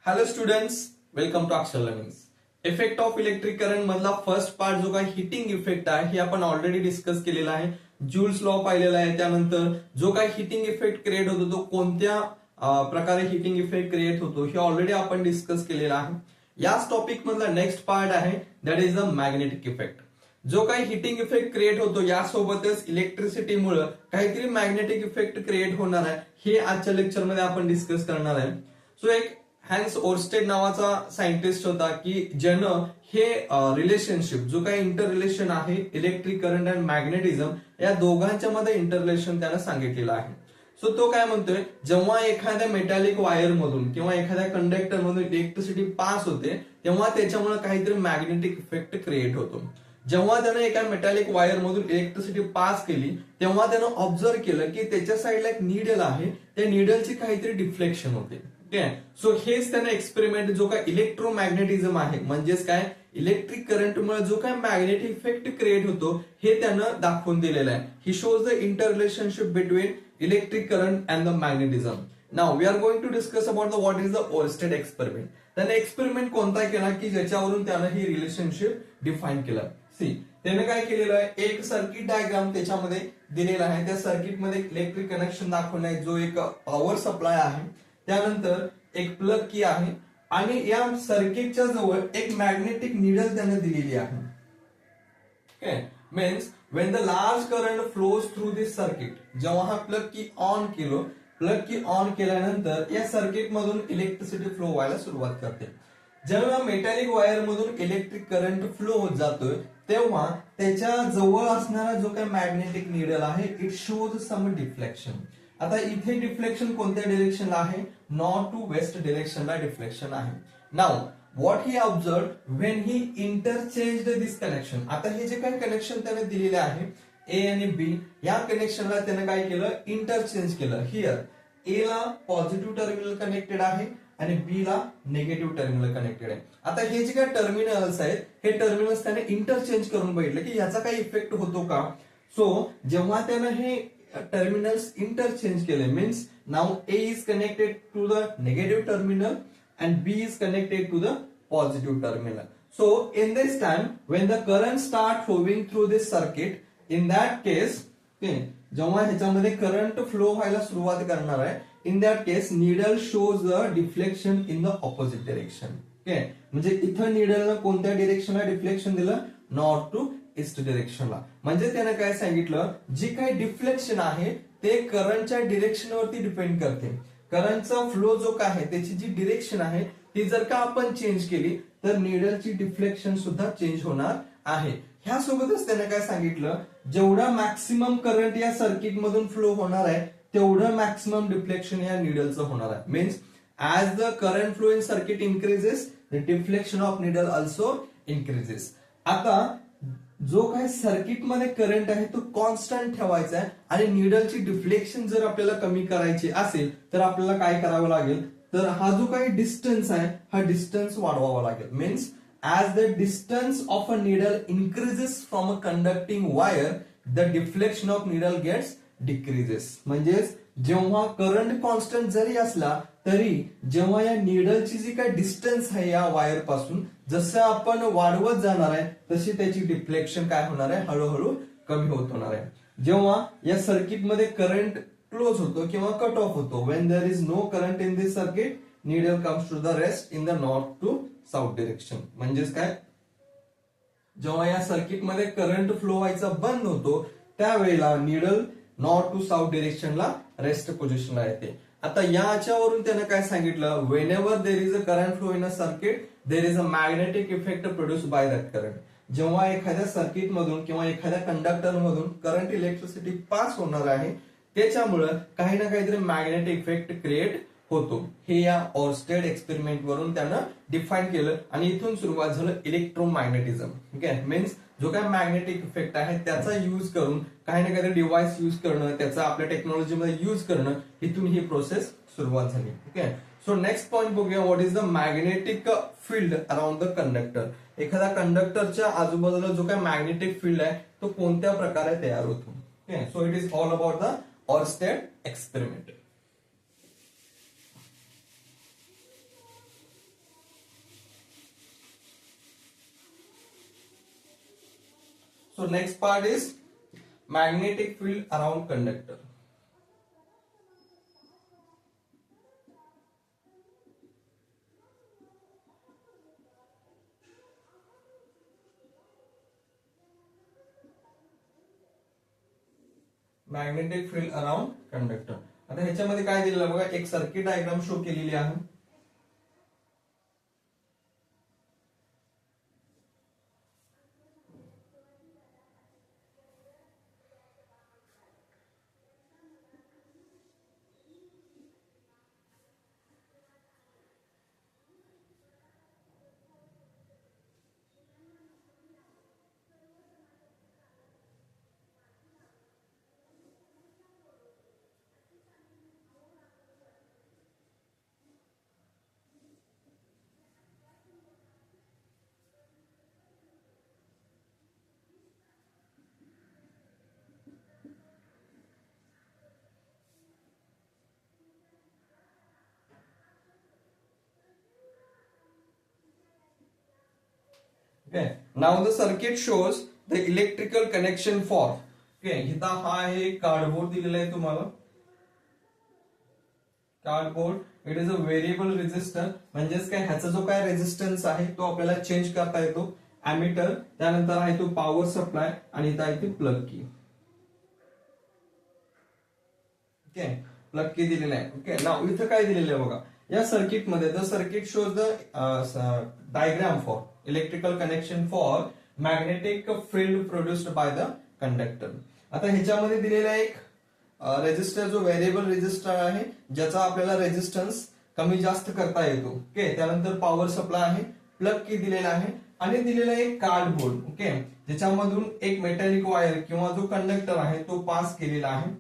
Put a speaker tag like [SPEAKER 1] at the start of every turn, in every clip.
[SPEAKER 1] Hello students, welcome to अक्षर learning. Effect of electric current मधला first part जो काही हिटिंग इफेक्ट आहे हे आपण ऑलरेडी डिस्कस केलेला आहे. जूल्स लॉ पाहिलेला आहे. त्यानंतर जो काही हिटिंग इफेक्ट क्रिएट होतो तो कोणत्या प्रकारे हिटिंग इफेक्ट क्रिएट होतो हे ऑलरेडी आपण डिस्कस केलेला आहे. याच टॉपिक मधला नेक्स्ट पार्ट आहे that is the magnetic effect. जो काही हिटिंग इफेक्ट क्रिएट होतो यासोबतच इलेक्ट्रिसिटीमुळे काहीतरी मॅग्नेटिक इफेक्ट क्रिएट होणार आहे हे आजच्या लेक्चरमध्ये आपण डिस्कस करणार आहे. सो एक हॅन्स ओरस्टेड नावाचा सायंटिस्ट होता की ज्यानं हे रिलेशनशिप जो काही इंटर रिलेशन आहे इलेक्ट्रिक करंट अँड मॅग्नेटिझम या दोघांच्या मध्ये इंटर रिलेशन त्यानं सांगितलेलं आहे. सो तो काय म्हणतोय, जेव्हा एखाद्या मेटॅलिक वायर मधून किंवा एखाद्या कंडक्टर मधून इलेक्ट्रिसिटी पास होते तेव्हा त्याच्यामुळे काहीतरी मॅग्नेटिक इफेक्ट क्रिएट होतो. जेव्हा त्यानं एका मेटॅलिक वायर मधून इलेक्ट्रिसिटी पास केली तेव्हा त्यानं ऑब्झर्व केलं की त्याच्या साईडला एक निडल आहे, त्या निडलची काहीतरी डिफ्लेक्शन होते. सो हेच त्याने एक्सपेरिमेंट जो काय इलेक्ट्रोमॅग्नेटिझम आहे म्हणजेच काय इलेक्ट्रिक करंटमुळे जो काय मॅग्नेटिक इफेक्ट क्रिएट होतो हे त्यानं दाखवून दिलेलं आहे. He shows the interrelationship between electric current and the magnetism. Now we are going to discuss about the what is the Oersted experiment. त्याने एक्सपेरिमेंट कोणता केला की ज्याच्यावरून त्यानं ही रिलेशनशिप डिफाईन केलं. सी त्याने काय केलेलं आहे, एक सर्किट डायग्राम त्याच्यामध्ये दिलेला आहे. त्या सर्किटमध्ये इलेक्ट्रिक कनेक्शन दाखवलं आहे, जो एक पॉवर सप्लाय आहे. त्यानंतर एक प्लग की आहे आणि या सर्किटच्या जवळ एक मॅग्नेटिक निडल त्याने दिलेली आहे. Means Wien the large current flows through this circuit, जेव्हा हा प्लग की ऑन केल्यानंतर या सर्किट मधून इलेक्ट्रिसिटी फ्लो व्हायला सुरुवात करते. जेव्हा मेटॅलिक वायर मधून इलेक्ट्रिक करंट फ्लो होत जातोय तेव्हा त्याच्या जवळ असणारा जो काही मॅग्नेटिक निडल आहे इट शोज सम डिफ्लेक्शन. आता इथे डिफ्लेक्शन कोणत्या डिरेक्शनला आहे, नॉर्थ टू वेस्ट डिरेक्शनला डिफ्लेक्शन आहे. Now what he observe when he interchanged this connection. आता हे जे काही कनेक्शन त्याने दिलेले आहे ए आणि बी या कनेक्शनला त्याने काय केलं, इंटरचेंज केलं. हिअर ए ला पॉझिटिव्ह टर्मिनल कनेक्टेड आहे आणि बी ला निगेटिव्ह टर्मिनल कनेक्टेड आहे. आता हे जे काही टर्मिनल्स आहेत हे टर्मिनल्स त्याने इंटरचेंज करून बघितलं की याचा काही इफेक्ट होतो का. सो जेव्हा त्यानं हे टर्मिनल्स इंटरचेंज केले means now A is connected to the negative terminal and B is connected to the positive terminal. So in this time when the current start flowing through this circuit, in that case जेव्हा ह्याच्यामध्ये current flow व्हायला सुरुवात करणार आहे in that case needle shows the deflection in the opposite direction. म्हणजे इथं निडलनं कोणत्या डिरेक्शनला डिफ्लेक्शन दिलं, नॉर्थ टू ईस्ट डिरेक्शनला. म्हणजे त्यानं काय सांगितलं, जी काही डिफ्लेक्शन आहे ते करंटच्या डिरेक्शनवरती डिपेंड करते. करंटचा फ्लो जो काय आहे त्याची जी डिरेक्शन आहे ती जर का आपण चेंज केली तर निडलची डिफ्लेक्शन सुद्धा चेंज होणार आहे. ह्यासोबतच त्याने काय सांगितलं, जेवढा मॅक्सिमम करंट या सर्किट मधून फ्लो होणार आहे तेवढं मॅक्सिमम डिफ्लेक्शन या निडलचं होणार आहे. Means as the current flow in circuit increases the deflection of needle also increases. आता जो काही सर्किटमध्ये करंट आहे तो कॉन्स्टंट ठेवायचा आहे आणि निडलची डिफ्लेक्शन जर आपल्याला कमी करायची असेल तर आपल्याला काय करावं लागेल, तर हा जो काही डिस्टन्स आहे हा डिस्टन्स वाढवावा लागेल. Means as the distance of a needle increases from a conducting wire, the deflection of needle gets decreases. म्हणजेच जेव्हा करंट कॉन्स्टंट जरी असला तरी जेव्हा या निडलची जी काही डिस्टन्स आहे या वायर पासून जसं आपण वाढवत जाणार आहे तशी त्याची डिफ्लेक्शन काय होणार आहे, हळूहळू कमी होत होणार आहे. जेव्हा या सर्किटमध्ये करंट क्लोज होतो किंवा कट ऑफ होतो, when there is no current in this circuit, needle comes to the rest in the north to south direction. म्हणजेच काय, जेव्हा या सर्किटमध्ये करंट फ्लो व्हायचा बंद होतो त्यावेळेला निडल नॉर्थ टू साऊथ डिरेक्शनला रेस्ट पोझिशनला येते. आता याच्यावरून त्यानं काय सांगितलं, whenever there is a current flow in a circuit there is a magnetic effect produce by that current. जेव्हा एखाद्या सर्किट मधून किंवा एखाद्या कंडक्टर मधून करंट इलेक्ट्रिसिटी पास होणार आहे त्याच्यामुळं काही ना काहीतरी मॅग्नेटिक इफेक्ट क्रिएट होतो. हे या ओरस्टेड एक्सपेरिमेंट वरून त्यानं डिफाईन केलं आणि इथून सुरुवात झालं इलेक्ट्रोमॅग्नेटिझम. मीन्स जो काय मॅग्नेटिक इफेक्ट आहे त्याचा युज करून काही ना काहीतरी डिव्हाइस युज करणं, त्याचा आपल्या टेक्नॉलॉजीमध्ये युज करणं, इथून ही प्रोसेस सुरुवात झाली. सो नेक्स्ट पॉईंट बघूया, what is the magnetic field around the conductor. एखाद्या कंडक्टरच्या आजूबाजूला जो काय मॅग्नेटिक फील्ड आहे तो कोणत्या प्रकारे तयार होतो. So it is all about the Oersted experiment. So next part is magnetic field around conductor. Magnetic field around conductor. आता ह्याच्यामध्ये काय दिलेलं बघा, एक सर्किट डायग्राम शो केलेली आहे. Okay. Now the circuit shows the electrical connection for. Okay. इथं हा आहे कार्डबोर्ड दिलेला आहे तुम्हाला. Cardboard it is a variable resistor, म्हणजेच काय ह्याचा जो काय रेजिस्टन्स आहे तो आपल्याला चेंज करता येतो. अॅमीटर, त्यानंतर आहे तो पॉवर सप्लाय आणि इथं आहे ती प्लग की. ओके, प्लग की दिलेला आहे. ओके, नाव इथं काय दिलेलं आहे बघा, या सर्किट मध्ये the circuit shows the diagram for electrical connection for magnetic field produced by the conductor. आता ह्याच्यामध्ये दिलेला एक रेजिस्टर जो व्हेरिएबल रेजिस्टर आहे, ज्याचा आपल्याला रेजिस्टन्स कमी जास्त करता येतो. ओके, त्यानंतर पॉवर सप्लाय आहे, प्लग की दिलेला आहे आणि दिलेला एक कार्डबोर्ड. ओके, ज्याच्यामधून एक मेटॅलिक वायर किंवा जो कंडक्टर आहे तो पास केलेला आहे.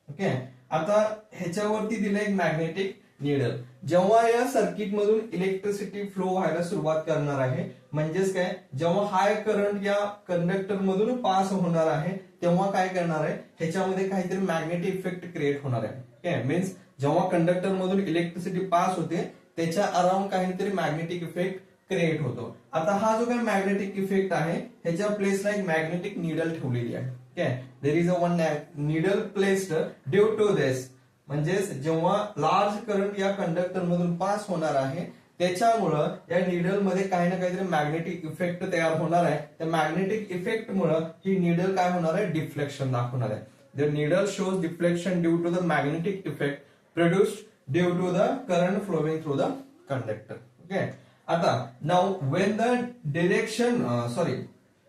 [SPEAKER 1] ओके, आता ह्याच्यावरती दिलं एक मॅग्नेटिक निडल. जेव्हा या सर्किट मधून इलेक्ट्रिसिटी फ्लो व्हायला सुरुवात करणार आहे, म्हणजेच काय, जेव्हा हाय करंट या कंडक्टर मधून पास होणार आहे, तेव्हा काय करणार आहे, ह्याच्यामध्ये काहीतरी मॅग्नेटिक इफेक्ट क्रिएट होणार आहे. ओके, मीन्स जेव्हा कंडक्टर मधून इलेक्ट्रिसिटी पास होते त्याच्या अराउंड काहीतरी मॅग्नेटिक इफेक्ट क्रिएट होतो. आता हा जो काही मॅग्नेटिक इफेक्ट आहे, ह्याच्या प्लेसला एक मॅग्नेटिक निडल ठेवलेली आहे. Okay, there is a one needle placed due to this, म्हणजेच जेव्हा लार्ज करंट या कंडक्टर मधून पास होणार आहे, त्याच्यामुळं या निडल मध्ये काही ना काहीतरी मॅग्नेटिक इफेक्ट तयार होणार आहे. त्या मॅग्नेटिक इफेक्ट मुळे ही निडल काय होणार आहे, डिफ्लेक्शन दाखवणार आहे. The needle shows deflection due to the magnetic effect produced due to the current flowing through the conductor. Okay, आता now when the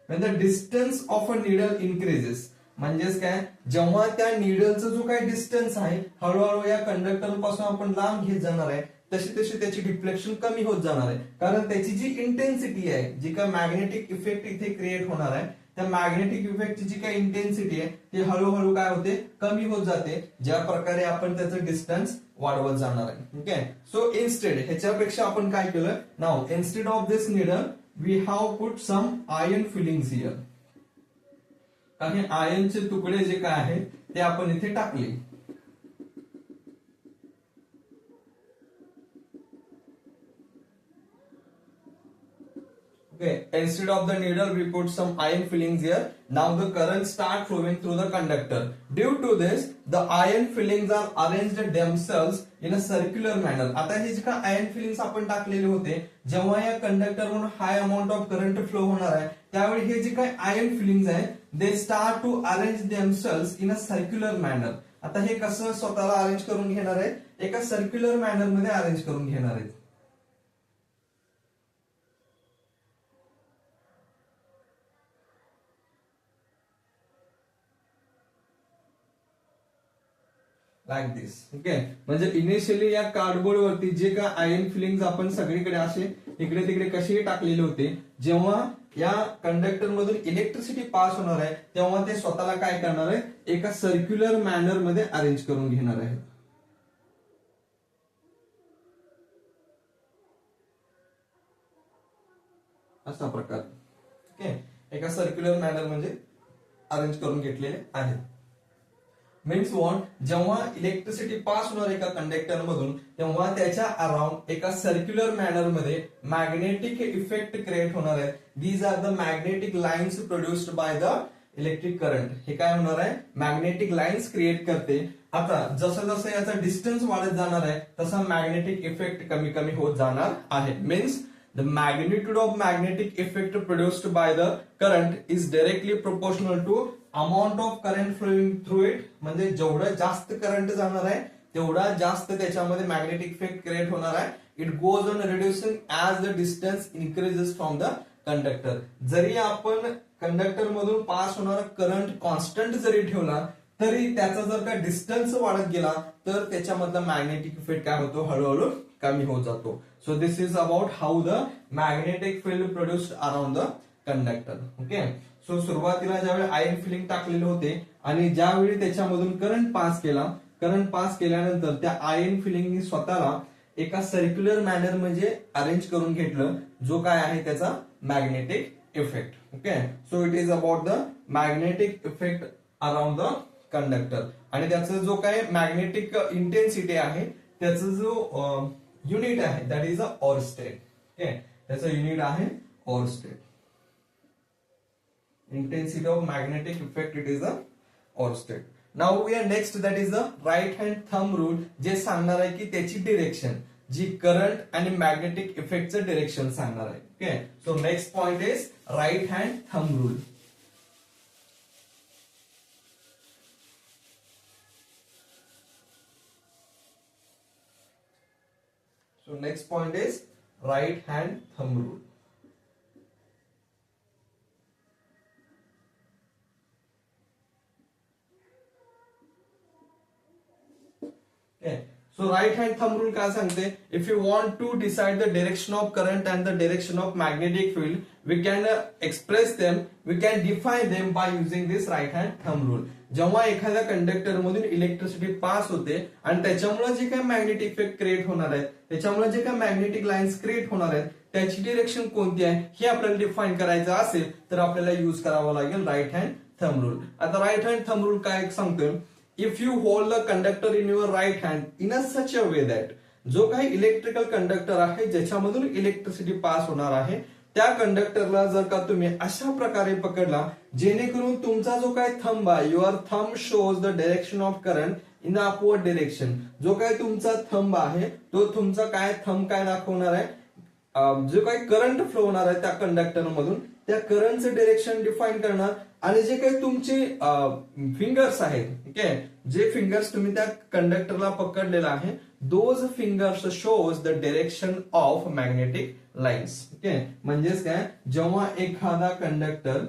[SPEAKER 1] when the distance of a needle increases, म्हणजेच काय, जेव्हा त्या निडलचा जो काही डिस्टन्स आहे हळूहळू या कंडक्टर पासून आपण लांब घेत जाणार आहे, तशी तशी त्याची डिफ्लेक्शन कमी होत जाणार आहे. कारण त्याची जी इंटेन्सिटी आहे, जी काय मॅग्नेटिक इफेक्ट इथे क्रिएट होणार आहे, त्या मॅग्नेटिक इफेक्टची जी काही इंटेन्सिटी आहे ती हळूहळू काय होते, कमी होत जाते, ज्या प्रकारे आपण त्याचं डिस्टन्स वाढवत जाणार आहे. ओके, सो इन्स्टेड, ह्याच्यापेक्षा आपण काय केलं, now instead of this needle we have put some iron fillings here. काही आयनचे तुकडे जे काय आहेत ते आपण इथे टाकले. Okay, instead of the needle we put some iron fillings here. Now the current start flowing through the conductor. Due to this the iron fillings are arranged themselves in a circular manner. आता हे जे काय iron feelings आपण टाकलेले होते, जेव्हा या conductor म्हणून high amount of current flow होणार आहे, त्यावेळी हे जे काय आयर्न फिलिंग्स आहेत they start to arrange themselves in a circular manner. आता हे कसं स्वतःला अरेंज करून घेणार आहे, एका सर्क्युलर मॅनर मध्ये अरेंज करून घेणार आहेत. लाईक दिस. ओके, म्हणजे इनिशियली या कार्डबोर्ड वरती जे काय आयर्न फिलिंग्स आपण सगळीकडे असे इकडे तिकडे कसेही टाकलेले होते, जेव्हा या कंडक्टर मधून इलेक्ट्रिसिटी पास होणार आहे तेव्हा ते स्वतःला काय करणार आहे, एका सर्क्युलर मॅनर मध्ये अरेंज करून घेणार आहे. असा प्रकार. ओके, एका सर्क्युलर मॅनर म्हणजे अरेंज करून घेतलेले आहेत. मीन्स वॉट, जेव्हा इलेक्ट्रिसिटी पास होणार एका कंडक्टर मधून तेव्हा त्याच्या अराउंड एका सर्क्युलर मॅनर मध्ये मॅग्नेटिक इफेक्ट क्रिएट होणार आहे. These are the magnetic lines produced by the electric current हे काय होणार आहे मॅग्नेटिक लाईन्स क्रिएट करते. आता जसं जसं याचा डिस्टन्स वाढत जाणार आहे तसा मॅग्नेटिक इफेक्ट कमी कमी होत जाणार आहे. Means the magnitude of magnetic effect produced by the current is directly proportional to amount of current flowing through it. म्हणजे जेवढं जास्त करंट जाणार आहे तेवढा जास्त त्याच्यामध्ये मॅग्नेटिक इफेक्ट क्रिएट होणार आहे. It goes on reducing as the distance increases from the conductor. जरी आपण कंडक्टर मधून पास होणारा करंट कॉन्स्टंट जरी ठेवला तरी त्याचा जर का डिस्टन्स वाढत गेला तर त्याच्यामधला मॅग्नेटिक इफेक्ट काय होतो हळूहळू कमी होत जातो. So this is about how the magnetic field produced around the conductor. Okay. So सुरुवातीला ज्यावेळी आयन फिलिंग टाकलेले होते आणि ज्यावेळी त्याच्यामधून करंट पास केल्यानंतर त्या आयन फिलिंगनी स्वतःला एका सर्क्युलर मॅनर म्हणजे अरेंज करून घेतलं जो काय आहे त्याचा magnetic effect. Okay. So it is about the magnetic effect around the conductor आणि त्याचा जो काय मॅग्नेटिक इंटेन्सिटी आहे त्याचा जो युनिट आहे that is a oersted. Okay. त्याचं युनिट आहे oersted. Intensity of magnetic effect it is a oersted. Now we are next that is the right hand thumb rule जे सांगणार आहे की त्याची डिरेक्शन जी करंट आणि मॅग्नेटिक इफेक्टचं डिरेक्शन सांगणार आहे. Okay. So next point is right hand thumb rule. So next point is right hand thumb rule. Okay. So right hand thumb rule काय सांगते if you want to decide the direction of current and the direction of magnetic field we can express them, we can define them by using this right hand thumb rule. जेव्हा एखाद्या conductor मधून electricity pass होते आणि त्याच्यामुळे जे काही magnetic effect create होणार आहे त्याच्यामुळे जे काही मॅग्नेटिक लाईन्स क्रिएट होणार आहेत त्याची डिरेक्शन कोणती आहे हे आपल्याला डिफाइन करायचं असेल तर आपल्याला यूज करावं लागेल राईट हँड थंब रूल. आता राईट हँड थंब रूल काय सांगतोय if you hold the conductor in your right hand in a such a way that जो काही इलेक्ट्रिकल कंडक्टर आहे ज्याच्यामधून इलेक्ट्रिसिटी पास होणार आहे त्या कंडक्टरला जर का तुम्ही अशा प्रकारे पकडला जेणेकरून तुमचा जो काय थंब आहे your thumb shows the direction of current in the upward direction. जो काय तुमचा थंब आहे तो तुमचा काय थंब काय दाखवणार आहे जो काही करंट फ्लो होणार आहे त्या कंडक्टर मधून त्या करंटचं डायरेक्शन डिफाइन करणार आणि जे काही तुमचे फिंगर्स आहेत ओके जे फिंगर्स तुम्ही त्या कंडक्टरला पकडलेला आहे those fingers shows the direction of magnetic lines. Okay. म्हणजेच काय जेव्हा एखादा conductor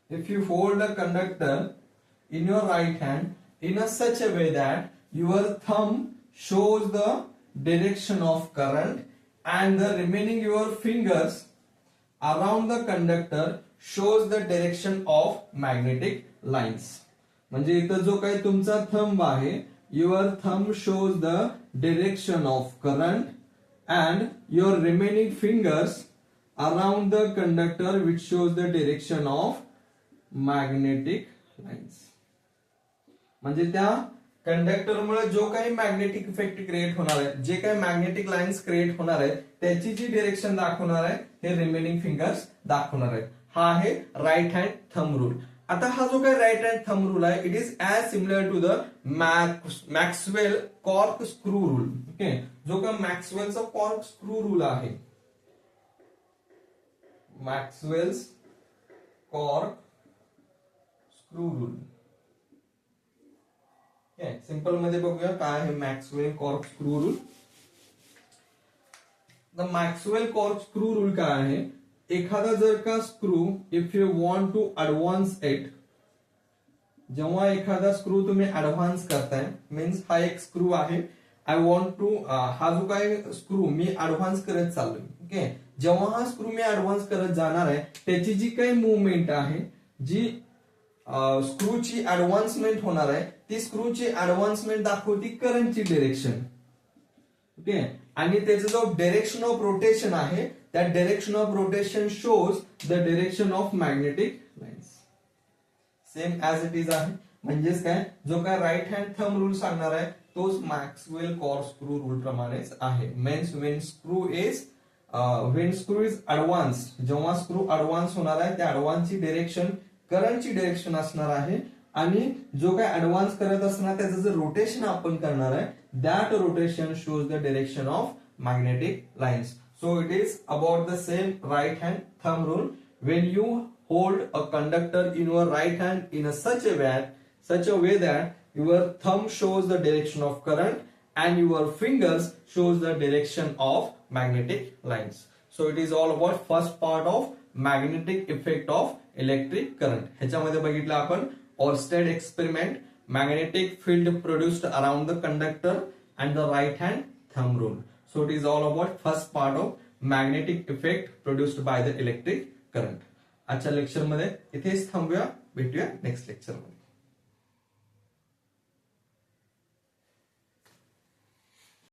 [SPEAKER 1] if you hold a conductor in your right hand in a such a way that your thumb shows the direction of current and the remaining your fingers around the conductor shows the direction of magnetic lines. म्हणजे इथं जो काही तुमचा thumb आहे your thumb shows the direction of current and your remaining fingers around the conductor which shows the direction of magnetic lines. म्हणजे त्या कंडक्टरमुळे जो काही मॅग्नेटिक इफेक्ट क्रिएट होणार आहे जे काही मॅग्नेटिक लाईन्स क्रिएट होणार आहेत त्याची जी डिरेक्शन दाखवणार आहे हे रिमेनिंग फिंगर्स दाखवणार आहेत. हा आहे राईट हँड थंब रूल. आता हा जो काही राईट हँड थंब रूल आहे it is as similar to the Maxwell corkscrew rule. Okay. जो काही मॅक्सवेलचा कॉर्क स्क्रू रूल आहे Maxwell's corkscrew rule. Simple मध्ये बघूया काय आहे Maxwell corkscrew rule. The Maxwell corkscrew rule काय आहे एखादा जर का screw if you want to advance it जेव्हा एखादा स्क्रू तुम्ही ऍडव्हान्स करताय मीन्स हा एक स्क्रू आहे आय वॉन्ट टू हा जो काय स्क्रू मी ऍडव्हान्स करत चाललोय. ओके. जेव्हा हा स्क्रू मी ऍडव्हान्स करत जाणार आहे त्याची जी काही मुवमेंट आहे जी स्क्रूची ऍडव्हान्समेंट होणार आहे ती स्क्रूची ऍडव्हान्समेंट दाखवती करंटची डिरेक्शन. ओके. आणि त्याचा जो डायरेक्शन ऑफ रोटेशन आहे त्या direction of rotation shows the direction of magnetic lines. Same as it is आहे. म्हणजेच काय जो काय राईट हँड थंब रूल सांगणार आहे तोच मॅक्सवेल कॉर्कस्क्रू रूल प्रमाणेच आहे. Means when screw is advance, जेव्हा स्क्रू ऍडव्हान्स होणार आहे त्या ऍडव्हान्सची डिरेक्शन करंटची डिरेक्शन असणार आहे आणि जो काय ऍडव्हान्स करत असणार त्याचं जर रोटेशन आपण करणार आहे that rotation shows the direction of magnetic lines. So it is about the same right hand thumb rule. When you hold a conductor in your right hand in such a way that your thumb shows the direction of current and your fingers shows the direction of magnetic lines. So it is all about first part of magnetic effect of electric current. ह्याच्यामध्ये बघितलं आपण Oersted experiment, magnetic field produced around the conductor and the right hand thumb rule. So it is all about first part of magnetic effect produced by the electric current. आजच्या लेक्चरमध्ये इथेच थांबूया, भेटूया next लेक्चरमध्ये.